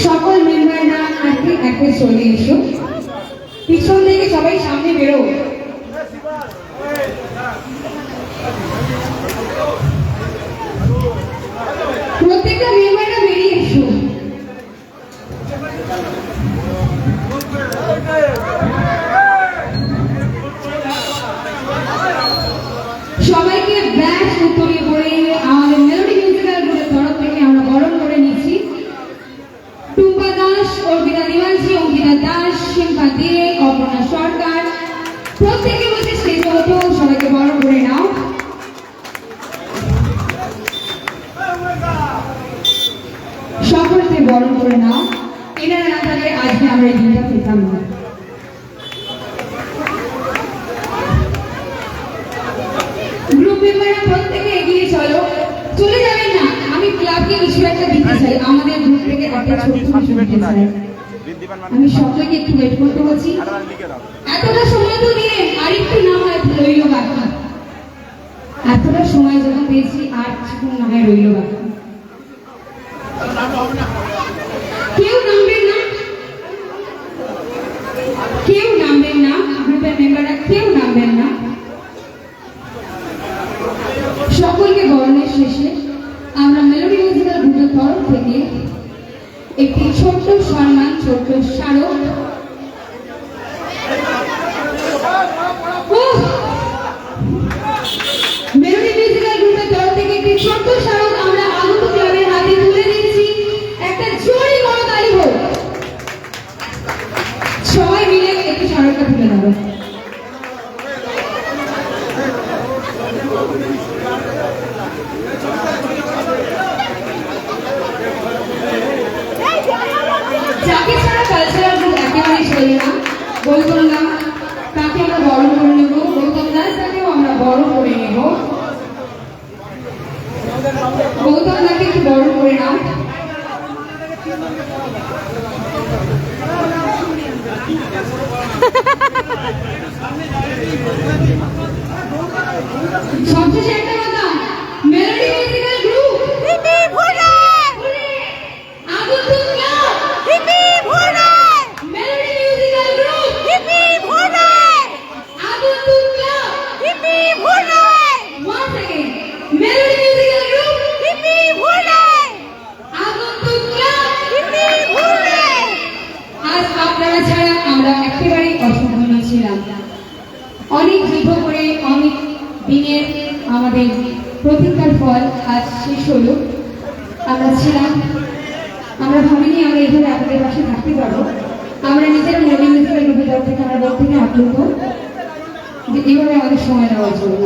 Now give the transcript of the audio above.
সকল মেম্বাররা আজকে একে চলে এসো, পিছন থেকে সবাই সামনে বেরো। প্রত্যেকটা মেম্বাররা বেরিয়ে এসো। সবাইকে ব্যাচ উত্তরে পড়ে আমাদের মেলোডি মিউজিক্যাল গ্রুপের তরফ থেকে আমরা বরণ করে নিচ্ছি। টুম্পা দাস, অর্পিতা দিওয়ানজি, অঙ্কিতা দাস, শিল্পা দে, অপর্ণা সরকার, প্রত্যেকে বসে স্টেজে ওঠো, সবাইকে বরণ করে নাও। সকলকে বরণ করে নাও। এনারা না থাকলে আজকে আমরা এই দিনটা পেতাম না। গ্রুপ মেম্বাররা প্রত্যেকে এগিয়ে চলো, চলে যাবেন না। আমি ক্লাবকে কিছু একটা দিতে চাই, আমাদের গ্রুপ থেকে একটা ছোট কিছু দিতে চাই। আমি সকলকে একটু ওয়েট করতে বলছি। এতটা সময় তো দিলেন, আর একটু না হয় রইল বাকি। এতটা সময় যখন পেয়েছি আর কিছুক্ষণ না হয় রইল বাকি। কেউ নামবেন না, কেউ নামবেন না, গ্রুপের মেম্বাররা কেউ নামবেন না। সকলকে বরণের শেষে আমরা মেলোডি মিউজিক্যাল গ্রুপের তরফ থেকে একটি ছোট্ট সম্মান, ছোট্ট স্মারক মেলোডি মিউজিক্যাল গ্রুপের তরফ থেকে একটি ছোট্ট স্মারক আমরা আগত ক্লাবের হাতে তুলে দিচ্ছি। একটা জোরে করতালি হোক, সবাই মিলে একটি স্মারকটা তুলে দেবো। যাকে ছাড়া কালচারাল গ্রুপ একেবারেই চলে না, গৌতম দা তাকে আমরা বরণ করে নেব। গৌতম দাস তাকেও আমরা বরণ করে নেব। গৌতম দাকে একটু বরণ করে নাও। সবশেষে একটা কথা, মেলোডি মিউজিক্যাল গ্রুপ অনেক দীর্ঘ করে অনেক দিনের আমাদের প্রতীক্ষার ফল আজ শেষ হলো। আমরা ছিলাম, আমরা ভাবিনি আমরা এইভাবে আপনাদের পাশে থাকতে পারবো। আমরা নিজের মেলোডি মিউজিক্যাল গ্রুপের তরফ থেকে আমরা বলতে আপ্লুত যে এইভাবে আমাদের সময় দেওয়ার জন্য।